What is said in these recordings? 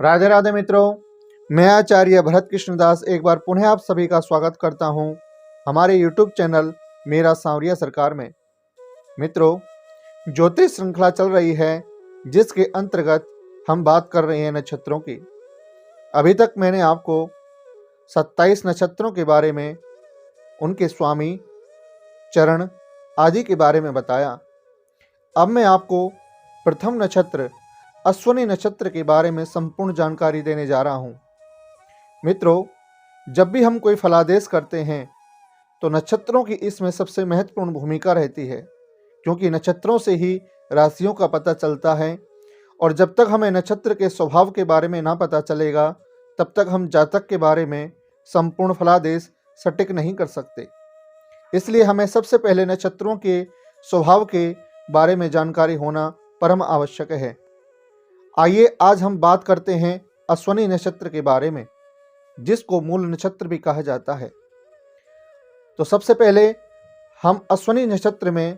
राधे राधे मित्रों, मैं आचार्य भरत कृष्णदास एक बार पुनः आप सभी का स्वागत करता हूं हमारे YouTube चैनल मेरा सांवरिया सरकार में। मित्रों, ज्योतिष श्रृंखला चल रही है जिसके अंतर्गत हम बात कर रहे हैं नक्षत्रों की। अभी तक मैंने आपको 27 नक्षत्रों के बारे में, उनके स्वामी, चरण आदि के बारे में बताया। अब मैं आपको प्रथम नक्षत्र अश्विनी नक्षत्र के बारे में संपूर्ण जानकारी देने जा रहा हूं। मित्रों, जब भी हम कोई फलादेश करते हैं तो नक्षत्रों की इसमें सबसे महत्वपूर्ण भूमिका रहती है, क्योंकि नक्षत्रों से ही राशियों का पता चलता है और जब तक हमें नक्षत्र के स्वभाव के बारे में ना पता चलेगा तब तक हम जातक के बारे में संपूर्ण फलादेश सटीक नहीं कर सकते। इसलिए हमें सबसे पहले नक्षत्रों के स्वभाव के बारे में जानकारी होना परम आवश्यक है। आइए आज हम बात करते हैं अश्विनी नक्षत्र के बारे में, जिसको मूल नक्षत्र भी कहा जाता है। तो सबसे पहले हम अश्विनी नक्षत्र में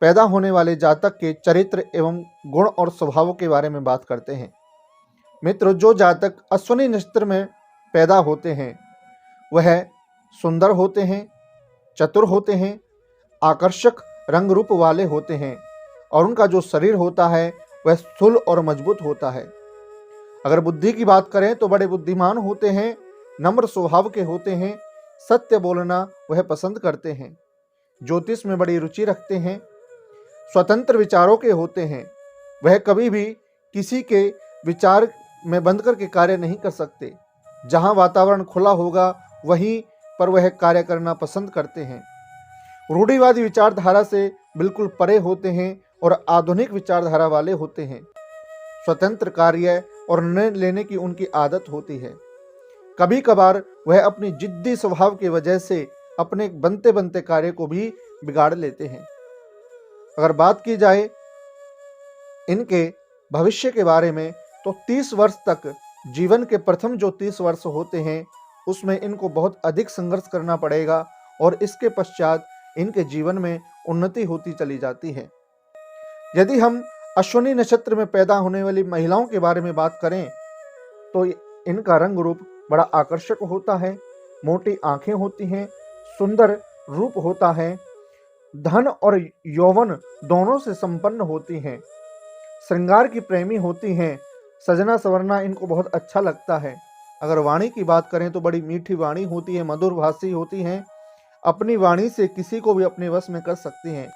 पैदा होने वाले जातक के चरित्र एवं गुण और स्वभाव के बारे में बात करते हैं। मित्रों, जो जातक अश्विनी नक्षत्र में पैदा होते हैं वह सुंदर होते हैं, चतुर होते हैं, आकर्षक रंग रूप वाले होते हैं और उनका जो शरीर होता है वह स्थूल और मजबूत होता है। अगर बुद्धि की बात करें तो बड़े बुद्धिमान होते हैं, नम्र स्वभाव के होते हैं, सत्य बोलना वह पसंद करते हैं, ज्योतिष में बड़ी रुचि रखते हैं, स्वतंत्र विचारों के होते हैं, वह कभी भी किसी के विचार में बंद करके कार्य नहीं कर सकते। जहां वातावरण खुला होगा वहीं पर वह कार्य करना पसंद करते हैं। रूढ़िवादी विचारधारा से बिल्कुल परे होते हैं और आधुनिक विचारधारा वाले होते हैं। स्वतंत्र कार्य और निर्णय लेने की उनकी आदत होती है। कभी कभार वह अपनी जिद्दी स्वभाव की वजह से अपने बनते बनते कार्य को भी बिगाड़ लेते हैं। अगर बात की जाए इनके भविष्य के बारे में तो 30 वर्ष तक, जीवन के प्रथम जो 30 वर्ष होते हैं उसमें इनको बहुत अधिक संघर्ष करना पड़ेगा और इसके पश्चात इनके जीवन में उन्नति होती चली जाती है। यदि हम अश्विनी नक्षत्र में पैदा होने वाली महिलाओं के बारे में बात करें तो इनका रंग रूप बड़ा आकर्षक होता है, मोटी आंखें होती हैं, सुंदर रूप होता है, धन और यौवन दोनों से संपन्न होती हैं, श्रृंगार की प्रेमी होती हैं, सजना संवरना इनको बहुत अच्छा लगता है। अगर वाणी की बात करें तो बड़ी मीठी वाणी होती है, मधुर भाषी होती हैं, अपनी वाणी से किसी को भी अपने वश में कर सकती हैं,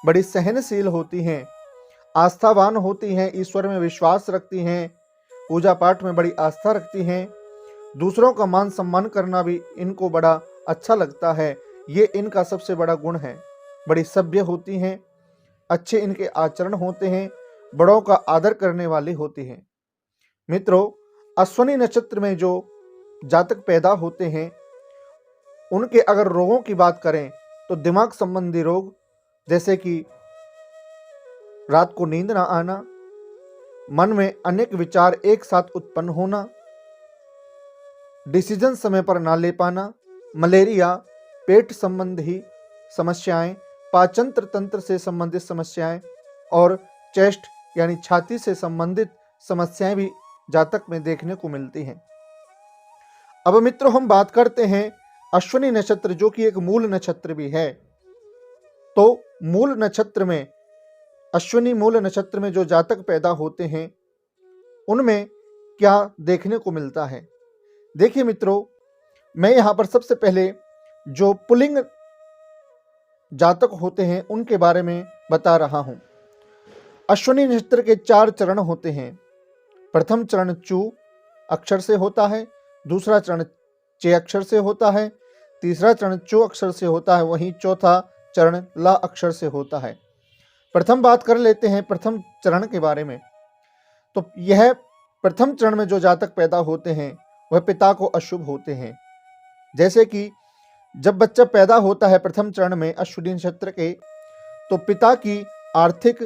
बड़ी सहनशील होती हैं, आस्थावान होती हैं, ईश्वर में विश्वास रखती हैं, पूजा पाठ में बड़ी आस्था रखती हैं, दूसरों का मान सम्मान करना भी इनको बड़ा अच्छा लगता है। ये इनका सबसे बड़ा गुण है। बड़ी सभ्य होती हैं, अच्छे इनके आचरण होते हैं, बड़ों का आदर करने वाली होती हैं। मित्रों, अश्विनी नक्षत्र में जो जातक पैदा होते हैं उनके अगर रोगों की बात करें तो दिमाग संबंधी रोग जैसे कि रात को नींद ना आना, मन में अनेक विचार एक साथ उत्पन्न होना, डिसीजन समय पर ना ले पाना, मलेरिया, पेट संबंधी समस्याएं, पाचन तंत्र से संबंधित समस्याएं और चेस्ट यानी छाती से संबंधित समस्याएं भी जातक में देखने को मिलती हैं। अब मित्रों, हम बात करते हैं अश्विनी नक्षत्र जो कि एक मूल नक्षत्र भी है। तो मूल नक्षत्र में, अश्विनी मूल नक्षत्र में जो जातक पैदा होते हैं उनमें क्या देखने को मिलता है। देखिए मित्रों, मैं यहाँ पर सबसे पहले जो पुल्लिंग जातक होते हैं उनके बारे में बता रहा हूँ। अश्विनी नक्षत्र के 4 चरण होते हैं। प्रथम चरण चू अक्षर से होता है, दूसरा चरण चे अक्षर से होता है, तीसरा चरण चो अक्षर से होता है, वहीं चौथा चरण ला अक्षर से होता है। प्रथम बात कर लेते हैं प्रथम चरण के बारे में। तो यह प्रथम चरण में जो जातक पैदा होते हैं वह पिता को अशुभ होते हैं। जैसे कि जब बच्चा पैदा होता है प्रथम चरण में अश्विनी नक्षत्र के, तो पिता की आर्थिक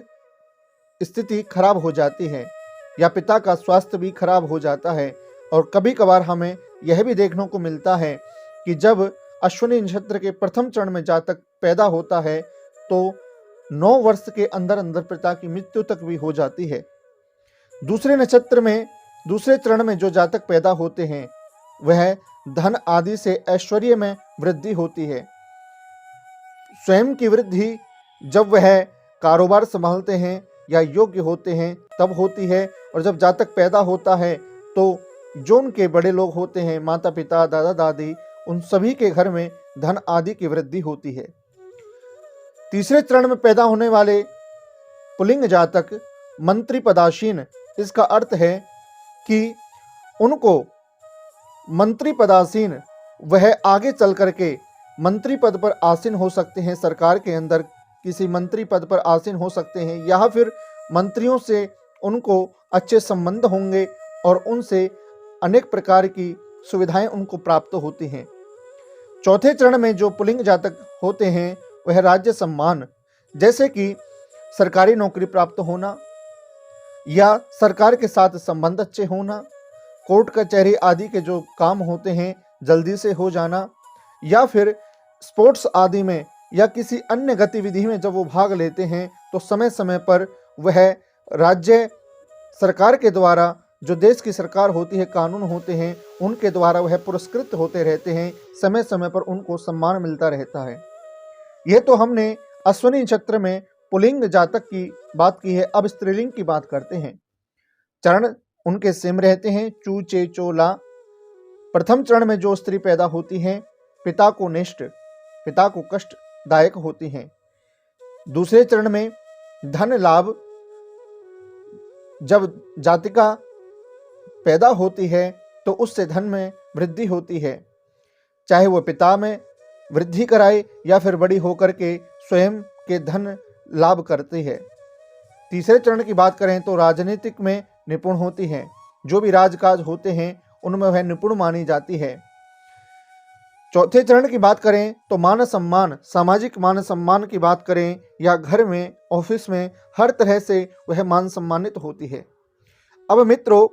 स्थिति खराब हो जाती है या पिता का स्वास्थ्य भी खराब हो जाता है। और कभी कभार हमें यह भी देखने को मिलता है कि जब अश्विनी नक्षत्र के प्रथम चरण में जातक पैदा होता है तो 9 वर्ष के अंदर अंदर पिता की मृत्यु तक भी हो जाती है। दूसरे नक्षत्र में, दूसरे चरण में जो जातक पैदा होते हैं वह धन आदि से ऐश्वर्य में वृद्धि होती है। स्वयं की वृद्धि जब वह कारोबार संभालते हैं या योग्य होते हैं तब होती है, और जब जातक पैदा होता है तो जो उनके बड़े लोग होते हैं, माता पिता, दादा दादी, उन सभी के घर में धन आदि की वृद्धि होती है। तीसरे चरण में पैदा होने वाले पुल्लिंग जातक मंत्री पदासीन, इसका अर्थ है कि उनको मंत्री पदासीन वह आगे चल करके मंत्री पद पर आसीन हो सकते हैं, सरकार के अंदर किसी मंत्री पद पर आसीन हो सकते हैं, या फिर मंत्रियों से उनको अच्छे संबंध होंगे और उनसे अनेक प्रकार की सुविधाएं उनको प्राप्त होती हैं। चौथे चरण में जो पुल्लिंग जातक होते हैं वह राज्य सम्मान, जैसे कि सरकारी नौकरी प्राप्त होना या सरकार के साथ संबंध अच्छे होना, कोर्ट कचहरी आदि के जो काम होते हैं जल्दी से हो जाना, या फिर स्पोर्ट्स आदि में या किसी अन्य गतिविधि में जब वो भाग लेते हैं तो समय समय पर वह राज्य सरकार के द्वारा, जो देश की सरकार होती है, कानून होते हैं, उनके द्वारा वह पुरस्कृत होते रहते हैं, समय समय पर उनको सम्मान मिलता रहता है। यह तो हमने अश्विनी नक्षत्र में पुल्लिंग जातक की बात की है। अब स्त्रीलिंग की बात करते हैं। चरण उनके सेम रहते हैं, चू चे चोला। प्रथम चरण में जो स्त्री पैदा होती है पिता को निष्ठ, पिता को कष्टदायक होती हैं। दूसरे चरण में धन लाभ, जब जातिका पैदा होती है तो उससे धन में वृद्धि होती है, चाहे वो पिता में वृद्धि कराए या फिर बड़ी होकर के स्वयं के धन लाभ करती है। तीसरे चरण की बात करें तो राजनीतिक में निपुण होती है, जो भी राजकाज होते हैं उनमें वह निपुण मानी जाती है। चौथे चरण की बात करें तो मान सम्मान, सामाजिक मान सम्मान की बात करें या घर में, ऑफिस में, हर तरह से वह मान सम्मानित होती है। अब मित्रों,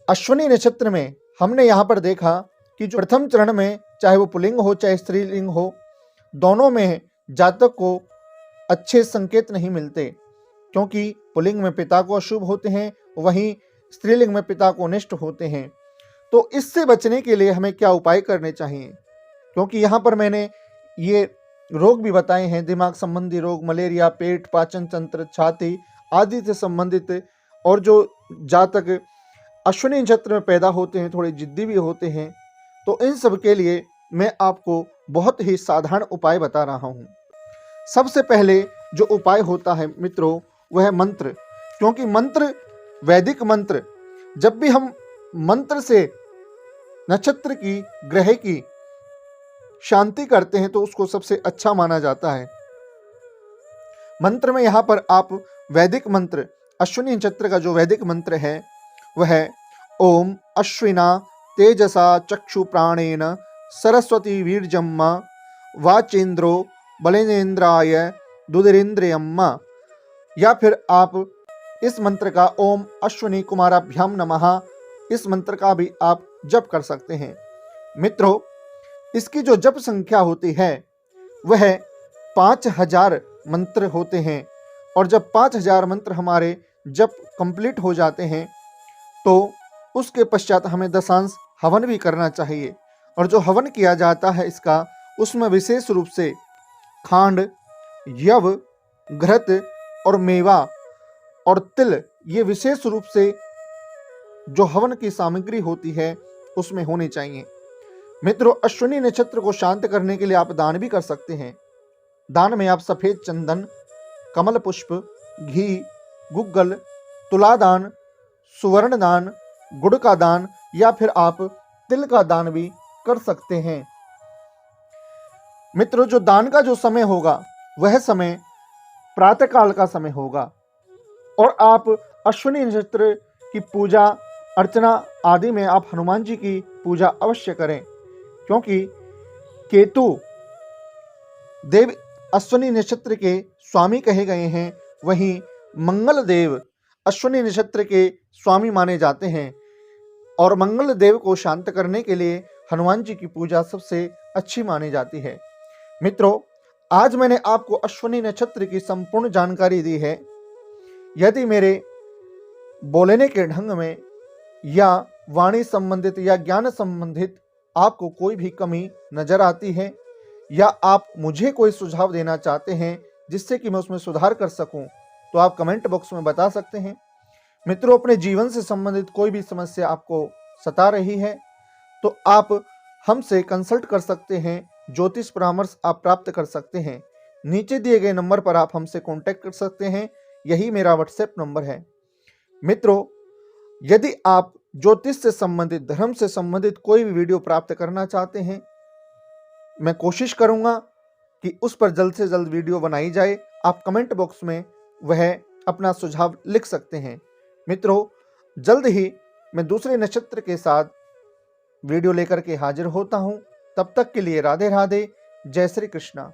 अश्विनी नक्षत्र में हमने यहाँ पर देखा कि जो प्रथम चरण में चाहे वो पुल्लिंग हो चाहे स्त्रीलिंग हो, दोनों में जातक को अच्छे संकेत नहीं मिलते, क्योंकि पुल्लिंग में पिता को अशुभ होते हैं, वहीं स्त्रीलिंग में पिता को अनिष्ट होते हैं। तो इससे बचने के लिए हमें क्या उपाय करने चाहिए? क्योंकि यहाँ पर मैंने ये रोग भी बताए हैं, दिमाग संबंधी रोग, मलेरिया, पेट, पाचन तंत्र, छाती आदि से संबंधित। और जो जातक अश्विनी नक्षत्र में पैदा होते हैं थोड़े जिद्दी भी होते हैं, तो इन सब के लिए मैं आपको बहुत ही साधारण उपाय बता रहा हूँ। सबसे पहले जो उपाय होता है मित्रों वह मंत्र, क्योंकि मंत्र, वैदिक मंत्र, जब भी हम मंत्र से नक्षत्र की, ग्रह की शांति करते हैं तो उसको सबसे अच्छा माना जाता है। मंत्र में यहाँ पर आप वैदिक मंत्र, अश्विनी नक्षत्र का जो वैदिक मंत्र है वह ओम अश्विना तेजसा चक्षु प्राणेन सरस्वती वीर्यम्मा वाचेन्द्रो बलेनेन्द्राय दुदिरेन्द्रियम्मा, या फिर आप इस मंत्र का ओम अश्विनी कुमाराभ्याम नमः, इस मंत्र का भी आप जप कर सकते हैं। मित्रों, इसकी जो जप संख्या होती है वह 5000 मंत्र होते हैं, और जब 5000 मंत्र हमारे जप कंप्लीट हो जाते हैं तो उसके पश्चात हमें दशांश हवन भी करना चाहिए। और जो हवन किया जाता है इसका, उसमें विशेष रूप से खांड, यव, घृत और मेवा और तिल, ये विशेष रूप से जो हवन की सामग्री होती है उसमें होनी चाहिए। मित्रों, अश्विनी नक्षत्र को शांत करने के लिए आप दान भी कर सकते हैं। दान में आप सफेद चंदन, कमल पुष्प, घी, गुग्गल, तुला दान, सुवर्ण दान, गुड़ का दान या फिर आप तिल का दान भी कर सकते हैं। मित्रों, जो दान का जो समय होगा वह समय प्रातःकाल का समय होगा, और आप अश्विनी नक्षत्र की पूजा अर्चना आदि में आप हनुमान जी की पूजा अवश्य करें, क्योंकि केतु देव अश्विनी नक्षत्र के स्वामी कहे गए हैं, वहीं मंगल देव अश्विनी नक्षत्र के स्वामी माने जाते हैं, और मंगल देव को शांत करने के लिए हनुमान जी की पूजा सबसे अच्छी मानी जाती है। मित्रों, आज मैंने आपको अश्विनी नक्षत्र की संपूर्ण जानकारी दी है। यदि मेरे बोलने के ढंग में या वाणी संबंधित या ज्ञान संबंधित आपको कोई भी कमी नजर आती है या आप मुझे कोई सुझाव देना चाहते हैं जिससे कि मैं उसमें सुधार कर सकूं, तो आप कमेंट बॉक्स में बता सकते हैं। मित्रों, अपने जीवन से संबंधित कोई भी समस्या आपको सता रही है तो आप हमसे कंसल्ट कर सकते हैं, ज्योतिष परामर्श आप प्राप्त कर सकते हैं। नीचे दिए गए नंबर पर आप हमसे कांटेक्ट कर सकते हैं, यही मेरा व्हाट्सएप नंबर है। मित्रों, यदि आप ज्योतिष से संबंधित, धर्म से संबंधित कोई भी वीडियो प्राप्त करना चाहते हैं, मैं कोशिश करूंगा कि उस पर जल्द से जल्द वीडियो बनाई जाए। आप कमेंट बॉक्स में वह अपना सुझाव लिख सकते हैं। मित्रों, जल्द ही मैं दूसरे नक्षत्र के साथ वीडियो लेकर के हाजिर होता हूं। तब तक के लिए राधे राधे, जय श्री कृष्णा।